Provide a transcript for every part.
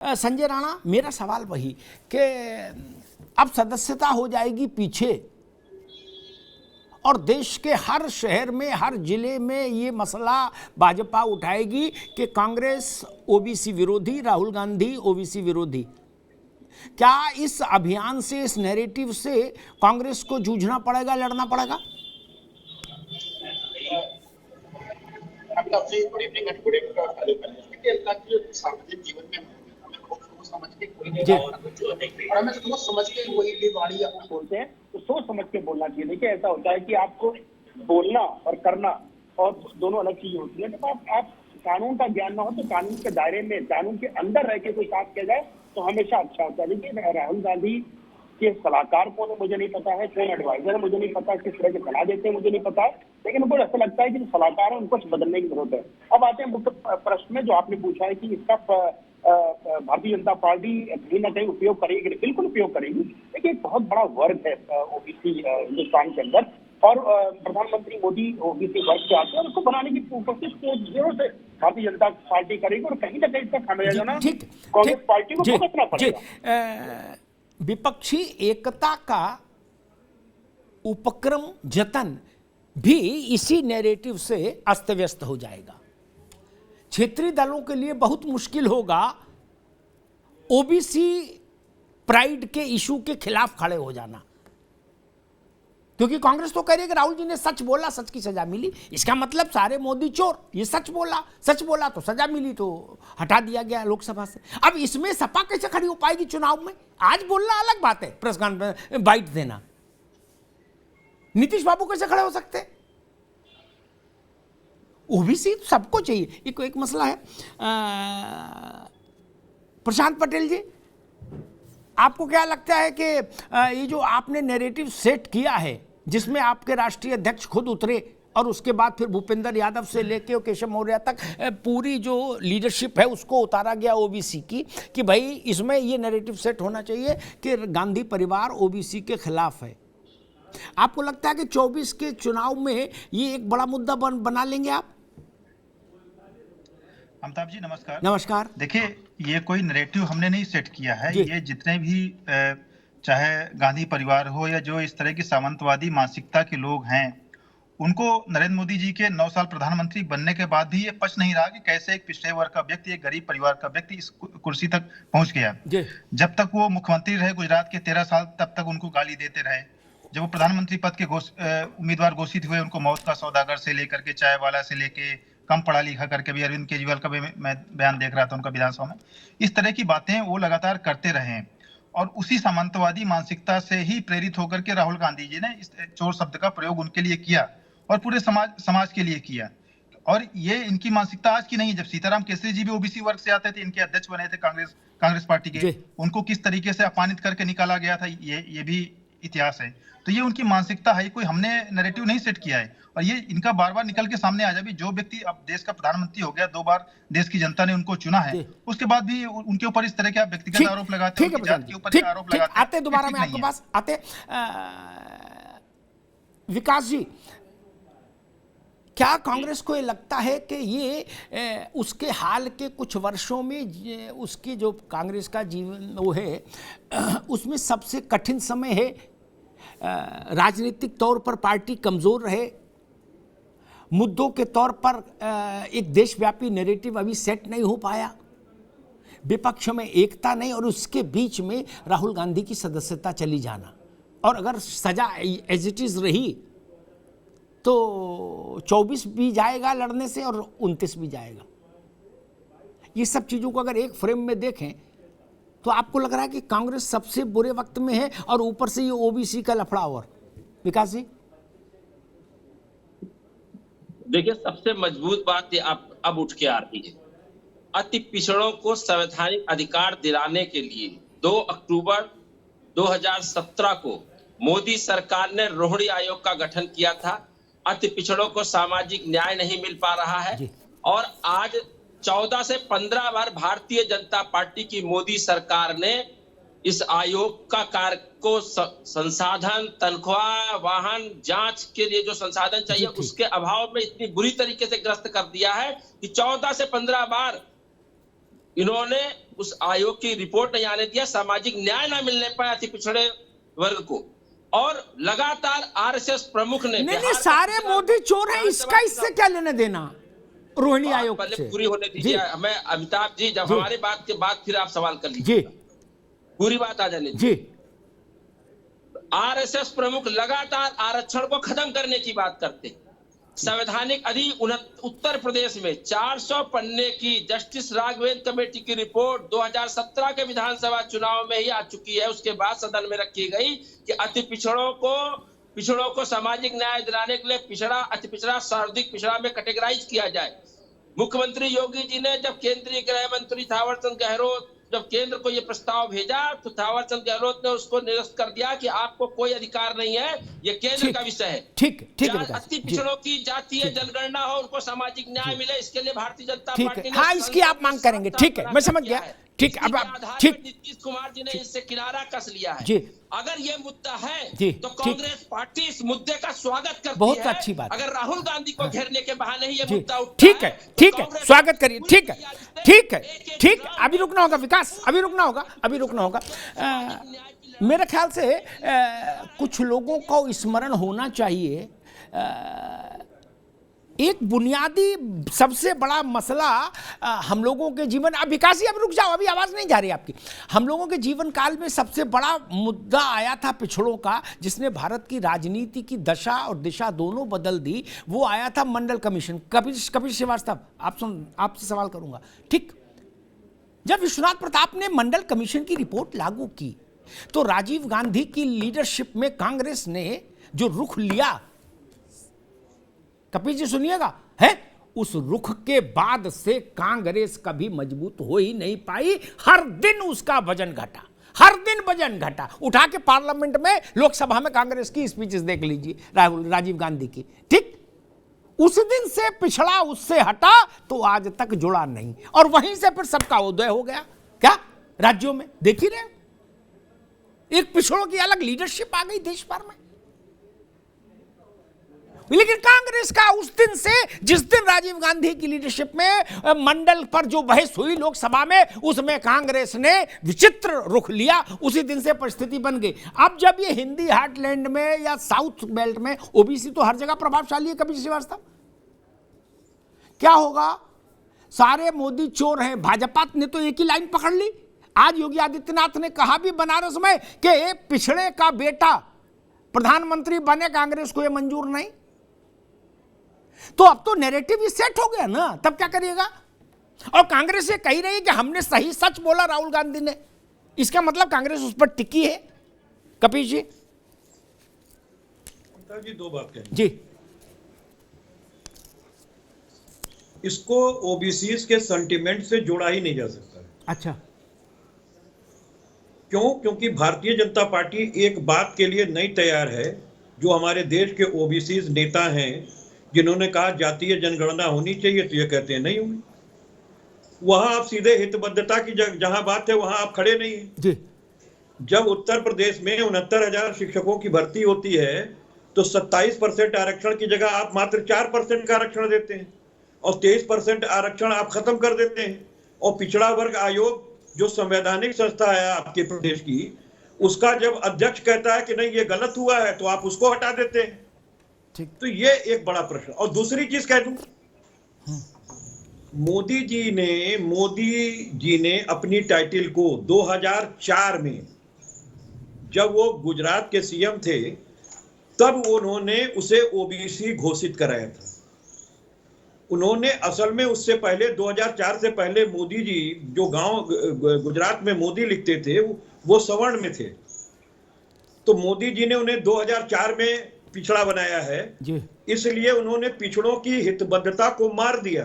संजय राणा, मेरा सवाल वही कि अब सदस्यता हो जाएगी पीछे और देश के हर शहर में, हर जिले में ये मसला भाजपा उठाएगी कि कांग्रेस ओबीसी विरोधी, राहुल गांधी ओबीसी विरोधी। क्या इस अभियान से, इस नैरेटिव से कांग्रेस को जूझना पड़ेगा, लड़ना पड़ेगा? सार्वजनिक जीवन में समझ के कोई नहीं और हमें सोच समझ के कोई भी वाणी आप बोलते हैं तो सोच समझ के बोलना चाहिए। देखिए, ऐसा होता है कि आपको बोलना और करना और दोनों अलग चीजें होती है। जब आप कानून का ज्ञान ना हो तो कानून के दायरे में, कानून के अंदर रह के कोई काम किया जाए तो हमेशा अच्छा होता है। देखिए, राहुल गांधी के सलाहकार कौन है मुझे नहीं पता है, कौन एडवाइजर है मुझे नहीं पता, किस तरह की सलाह देते हैं मुझे नहीं पता है, लेकिन मुझे ऐसा लगता है कि जो सलाहकार है उनको बदलने की जरूरत है। अब आते हैं मुख्य प्रश्न में जो आपने पूछा है कि इसका भारतीय जनता पार्टी कहीं ना कहीं उपयोग करेगी। बिल्कुल उपयोग करेगी। देखिए, एक बहुत बड़ा वर्ग है ओबीसी हिंदुस्तान के अंदर और प्रधानमंत्री मोदी ओबीसी वर्ग से आते हैं और उसको बनाने की कोशिश जरूर से भारतीय जनता पार्टी करेगी और कहीं ना कहीं इसका खामियाजा ना कांग्रेस पार्टी को भुगतना पड़ेगा। विपक्षी एकता का उपक्रम, जतन भी इसी नैरेटिव से अस्त व्यस्त हो जाएगा। क्षेत्रीय दलों के लिए बहुत मुश्किल होगा ओबीसी प्राइड के इशू के खिलाफ खड़े हो जाना, क्योंकि कांग्रेस तो कह रही है कि राहुल जी ने सच बोला, सच की सजा मिली। इसका मतलब सारे मोदी चोर, ये सच बोला तो सजा मिली तो हटा दिया गया लोकसभा से। अब इसमें सपा कैसे खड़ी हो पाएगी चुनाव में? आज बोलना अलग बात है, प्रेस कॉन्फ्रेंस बाइट देना। नीतीश बाबू कैसे खड़े हो सकते? ओबीसी सबको चाहिए। एक मसला है। प्रशांत पटेल जी, आपको क्या लगता है कि ये जो आपने नैरेटिव सेट किया है, जिसमें आपके राष्ट्रीय अध्यक्ष खुद उतरे और उसके बाद फिर भूपेंद्र यादव से लेके और केशव मौर्य तक पूरी जो लीडरशिप है उसको उतारा गया ओबीसी की, कि भाई इसमें ये नैरेटिव सेट होना चाहिए कि गांधी परिवार ओबीसी के खिलाफ है। आपको लगता है कि 24 के चुनाव में ये एक बड़ा मुद्दा बना लेंगे आप? अमिताभ जी नमस्कार। नमस्कार। देखिए, ये कोई नैरेटिव हमने नहीं सेट किया है। ये जितने भी चाहे गांधी परिवार हो या जो इस तरह की सामंतवादी मानसिकता के लोग हैं, उनको नरेंद्र मोदी जी के 9 साल प्रधानमंत्री बनने के बाद भी ये पच नहीं रहा कि कैसे एक पिछड़े वर्ग का व्यक्ति, एक गरीब परिवार का व्यक्ति इस कुर्सी तक पहुंच गया। जब तक वो मुख्यमंत्री रहे गुजरात के 13 साल, तब तक उनको गाली देते रहे। जब वो प्रधानमंत्री पद के उम्मीदवार घोषित हुए, उनको मौत का सौदागर से लेकर के चाय वाला से लेके कम पढ़ा लिखा करके भी, अरविंद केजरीवाल का भी मैं बयान देख रहा था उनका विधानसभा में, इस तरह की बातें वो लगातार करते रहे। और उसी सामंतवादी मानसिकता से ही प्रेरित होकर के राहुल गांधी जी ने इस चोर शब्द का प्रयोग उनके लिए किया और पूरे समाज के लिए किया। और ये इनकी मानसिकता आज की नहीं। जब सीताराम केसरी जी भी ओबीसी वर्ग से आते थे, इनके अध्यक्ष बने थे कांग्रेस पार्टी के, उनको किस तरीके से अपमानित करके निकाला गया था, ये भी इतिहास है। तो ये उनकी मानसिकता है, कोई हमने नैरेटिव नहीं सेट किया है। और ये इनका बार बार निकल के सामने आ जाए। जो व्यक्ति अब देश का प्रधानमंत्री हो गया, 2 बार देश की जनता ने उनको चुना है, उसके बाद भी उनके ऊपर इस तरह के व्यक्तिगत आरोप लगाते हैं, जात के ऊपर आरोप लगाते हैं। आते दोबारा मैं आपके पास आते। विकास जी, क्या कांग्रेस को ये लगता है कि ये उसके हाल के कुछ वर्षों में उसकी जो कांग्रेस का जीवन वो है, उसमें सबसे कठिन समय है? राजनीतिक तौर पर पार्टी कमजोर रहे, मुद्दों के तौर पर एक देशव्यापी नैरेटिव अभी सेट नहीं हो पाया, विपक्ष में एकता नहीं, और उसके बीच में राहुल गांधी की सदस्यता चली जाना, और अगर सजा एज इट इज रही तो 24 भी जाएगा लड़ने से और 29 भी जाएगा। ये सब चीजों को अगर एक फ्रेम में देखें तो आपको लग रहा है कि कांग्रेस सबसे बुरे वक्त में है और ऊपर से ये ओबीसी का लफड़ा। और विकास जी, देखिए, सबसे मजबूत बात ये अब उठ के आ रही है। अति पिछड़ों को संवैधानिक अधिकार दिलाने के लिए 2 अक्टूबर 2017 को मोदी सरकार ने रोहिणी आयोग का गठन किया था। अति पिछड़ों को सामाजिक न्याय नहीं मिल पा रहा है और आज 14 से 15 बार भारतीय जनता पार्टी की मोदी सरकार ने इस आयोग का कार्य को संसाधन, तनख्वाह, वाहन, जांच के लिए जो संसाधन चाहिए उसके अभाव में इतनी बुरी तरीके से ग्रस्त कर दिया है कि 14 से 15 बार इन्होंने उस आयोग की रिपोर्ट नहीं आने दिया, सामाजिक न्याय ना मिलने पाया अति पिछड़े वर्ग को, और लगातार आरएसएस प्रमुख ने नहीं सारे मोदी चोर हैं, इसका इससे क्या लेना देना रोहिणी आयोग पहले से? पूरी होने दीजिए। हमें अमिताभ जी, जब हमारे बात के बाद फिर आप सवाल कर लीजिए, जी पूरी बात आ जाने दीजिए। जी आरएसएस प्रमुख लगातार आरक्षण को खत्म करने की बात करते। संवैधानिक उत्तर प्रदेश में 400 पन्ने की जस्टिस राघवेंद्र कमेटी की रिपोर्ट 2017 के विधानसभा चुनाव में ही आ चुकी है। उसके बाद सदन में रखी गई कि अति पिछड़ों को सामाजिक न्याय दिलाने के लिए पिछड़ा, अति पिछड़ा, सर्वाधिक पिछड़ा में कैटेगराइज किया जाए। मुख्यमंत्री योगी जी ने जब केंद्रीय गृह मंत्री थावरचंद गहलोत जब केंद्र को यह प्रस्ताव भेजा तो थावरचंद गहलोत ने उसको निरस्त कर दिया कि आपको कोई अधिकार नहीं है, ये केंद्र का विषय है। ठीक है। अति पिछड़ों की जातीय जनगणना हो, उनको सामाजिक न्याय मिले, इसके लिए भारतीय जनता पार्टी ने हाँ, इसकी आप मांग करेंगे। ठीक है, मैं समझ गया। ठीक, अब ठीक, नीतीश कुमार जी ने इससे किनारा कस लिया है। जी, अगर ये मुद्दा है जी, तो कांग्रेस पार्टी इस मुद्दे का स्वागत करती है। बहुत अच्छी बात। अगर राहुल गांधी को घेरने के बहाने ही ये मुद्दा उठता ठीक है, तो ठीक है, स्वागत करिए। ठीक है, अभी रुकना होगा विकास, अभी रुकना होगा। मेरे ख्याल से कुछ लोगों को स्मरण होना चाहिए, एक बुनियादी सबसे बड़ा मसला हम लोगों के जीवन, अब विकास जी अब रुक जाओ, अभी आवाज नहीं जा रही आपकी। हम लोगों के जीवन काल में सबसे बड़ा मुद्दा आया था पिछड़ों का, जिसने भारत की राजनीति की दशा और दिशा दोनों बदल दी। वो आया था मंडल कमीशन। कपिल श्रीवास्तव, आपसे सवाल करूंगा। ठीक, जब विश्वनाथ प्रताप ने मंडल कमीशन की रिपोर्ट लागू की तो राजीव गांधी की लीडरशिप में कांग्रेस ने जो रुख लिया, कपिल जी सुनिएगा, है उस रुख के बाद से कांग्रेस कभी मजबूत हो ही नहीं पाई। हर दिन उसका वजन घटा, उठा के पार्लियामेंट में, लोकसभा में कांग्रेस की स्पीचेस देख लीजिए राजीव गांधी की। ठीक, उस दिन से पिछड़ा उससे हटा तो आज तक जुड़ा नहीं, और वहीं से फिर सबका उदय हो गया। क्या राज्यों में देख ही रहे, एक पिछड़ों की अलग लीडरशिप आ गई देश भर में। लेकिन कांग्रेस का उस दिन से, जिस दिन राजीव गांधी की लीडरशिप में मंडल पर जो बहस हुई लोकसभा में, उसमें कांग्रेस ने विचित्र रुख लिया। उसी दिन से परिस्थिति बन गई। अब जब ये हिंदी हार्टलैंड में या साउथ बेल्ट में, ओबीसी तो हर जगह प्रभावशाली है, कपिल श्रीवास्तव, क्या होगा? सारे मोदी चोर हैं। भाजपा ने तो एक ही लाइन पकड़ ली। आज योगी आदित्यनाथ ने कहा भी बनारस में कि पिछड़े का बेटा प्रधानमंत्री बने, कांग्रेस को यह मंजूर नहीं। तो अब तो नैरेटिव ही सेट हो गया ना, तब क्या करिएगा? और कांग्रेस ये कही रही है कि हमने सही सच बोला राहुल गांधी ने, इसका मतलब कांग्रेस उस पर टिकी है। कपिल जी, दो बात कहें जी। इसको ओबीसी के सेंटिमेंट से जोड़ा ही नहीं जा सकता। अच्छा, क्यों? क्योंकि भारतीय जनता पार्टी एक बात के लिए नहीं तैयार है, जो हमारे देश के ओबीसी नेता हैं जिन्होंने कहा जातीय जनगणना होनी चाहिए, तो ये कहते हैं नहीं होगी। वहां आप सीधे हितबद्धता की जहां बात है वहां आप खड़े नहीं हैं जी। जब उत्तर प्रदेश में 69,000 शिक्षकों की भर्ती होती है तो 27% आरक्षण की जगह आप मात्र 4% का आरक्षण देते हैं, और 23% आरक्षण आप खत्म कर देते हैं। और पिछड़ा वर्ग आयोग जो संवैधानिक संस्था है आपके प्रदेश की, उसका जब अध्यक्ष कहता है कि नहीं ये गलत हुआ है, तो आप उसको हटा देते हैं। तो ये एक बड़ा प्रश्न। और दूसरी चीज कह दूं, मोदी जी ने अपनी टाइटल को 2004 में, जब वो गुजरात के सीएम थे, तब उन्होंने उसे ओबीसी घोषित कराया था। उन्होंने असल में उससे पहले 2004 से पहले मोदी जी जो गांव गुजरात में मोदी लिखते थे वो सवर्ण में थे, तो मोदी जी ने उन्हें 2004 में पिछड़ा बनाया है जी। इसलिए उन्होंने पिछड़ों की हितबद्धता को मार दिया।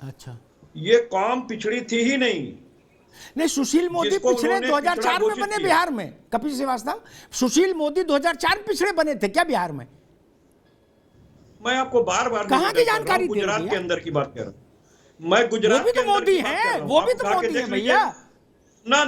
अच्छा, ये कौम पिछड़ी थी ही नहीं। सुशील मोदी पिछड़े 2004 में बने बिहार में। कपिल श्रीवास्तव, सुशील मोदी 2004 में पिछड़े बने थे क्या बिहार में? मैं आपको बार बार कहाँ की जानकारी, गुजरात के अंदर की बात कर रहा हूँ मैं। गुजरात भी तो मोदी है, वो भी तो मोदी है भैया। ना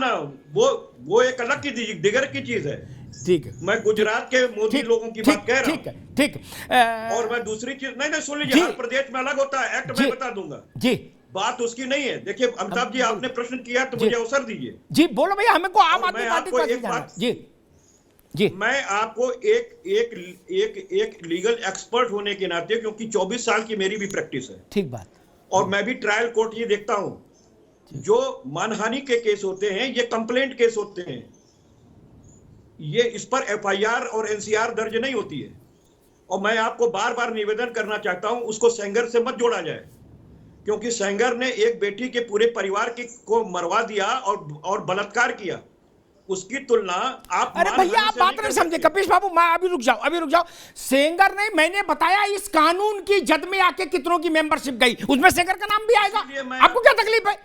वो एक अलग की दिगर की चीज है। ठीक है, मैं गुजरात के मोदी लोगों की बात कह रहा हूँ। ठीक है। और मैं दूसरी चीज नहीं सुन लीजिए, हर प्रदेश में अलग होता है एक्ट, मैं बता दूंगा जी बात उसकी नहीं है। देखिए अमिताभ जी, आपने प्रश्न किया तो मुझे अवसर दीजिए। जी बोलो भैया, हमें को आम और आदमी मैं पार्टी आपको का एक जाना है। बात- जी जी मैं आपको एक लीगल एक्सपर्ट होने के नाते, क्योंकि 24 साल की मेरी भी प्रैक्टिस है ठीक बात। और मैं भी ट्रायल कोर्ट ये देखता हूं, जो मानहानि के केस होते हैं ये कंप्लेंट केस होते हैं, ये इस पर एफआईआर और एनसीआर दर्ज नहीं होती है। और मैं आपको बार बार निवेदन करना चाहता हूं, उसको सेंगर से मत जोड़ा जाए, क्योंकि सेंगर ने एक बेटी के पूरे परिवार को मरवा दिया और बलात्कार किया। उसकी तुलना आप अरे भैया आप बात नहीं समझे कपिश बाबू, मैं अभी रुक जाओ। सेंगर नहीं, मैंने बताया इस कानून की जद में आके कितनों की मेंबरशिप गई, उसमें सेंगर का नाम भी आएगा। आपको क्या तकलीफ है?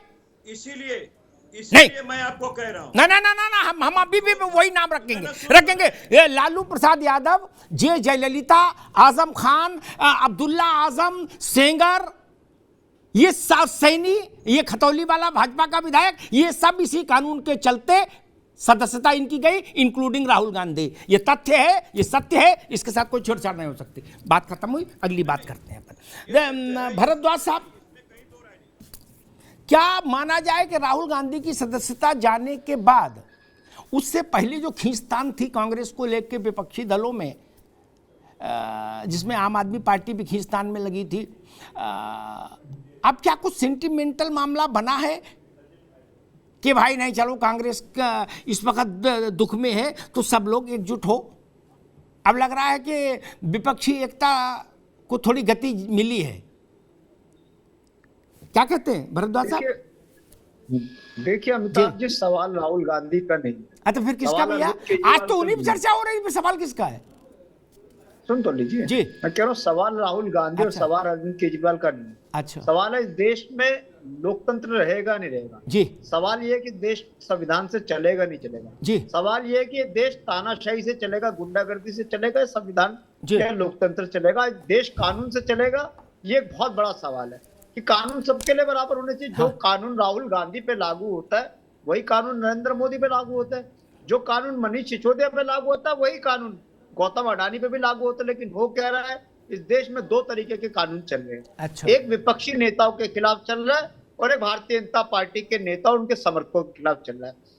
इसीलिए मैं आपको कह रहा हूं। ना, हम अभी भी वही नाम रखेंगे। ये लालू प्रसाद यादव, जे जयललिता, आजम खान, अब्दुल्ला आजम, सेंगर, ये सैनी, ये खतौली वाला भाजपा का विधायक, ये सब इसी कानून के चलते सदस्यता इनकी गई, इंक्लूडिंग राहुल गांधी। ये तथ्य है, ये सत्य है, इसके साथ कोई छेड़छाड़ नहीं हो सकती। बात खत्म हुई, अगली बात करते हैं अपन। भरद्वाज साहब, क्या माना जाए कि राहुल गांधी की सदस्यता जाने के बाद उससे पहले जो खींचतान थी कांग्रेस को लेकर विपक्षी दलों में, जिसमें आम आदमी पार्टी भी खींचतान में लगी थी, अब क्या कुछ सेंटिमेंटल मामला बना है कि भाई नहीं चलो कांग्रेस का इस वक्त दुख में है तो सब लोग एकजुट हो? अब लग रहा है कि विपक्षी एकता को थोड़ी गति मिली है। क्या कहते हैं भरद्वाज साहब? देखिए अमिताभ जी, सवाल राहुल गांधी का नहीं। अच्छा फिर किसका भैया? आज तो उन्हीं पर चर्चा हो रही है, सवाल किसका है? सुन तो लीजिए जी। मैं कह रहा हूँ सवाल राहुल गांधी और सवाल अरविंद केजरीवाल का नहीं। अच्छा। सवाल है इस देश में लोकतंत्र रहेगा नहीं रहेगा। जी। सवाल ये है कि देश संविधान से चलेगा नहीं चलेगा। जी। सवाल ये है कि देश तानाशाही से चलेगा, गुंडागर्दी से चलेगा, संविधान या लोकतंत्र चलेगा, देश कानून से चलेगा। ये एक बहुत बड़ा सवाल है कि कानून सबके लिए बराबर होने चाहिए। जो कानून राहुल गांधी पे लागू होता है वही कानून नरेंद्र मोदी पे लागू होता है। जो कानून मनीष सिसोदिया पे लागू होता है वही कानून गौतम अडानी पे भी लागू होता है। लेकिन वो कह रहा है इस देश में दो तरीके के कानून चल रहे हैं। अच्छा। एक विपक्षी नेताओं के खिलाफ चल रहा है और एक भारतीय जनता पार्टी के नेता और उनके समर्थकों के खिलाफ चल रहा है।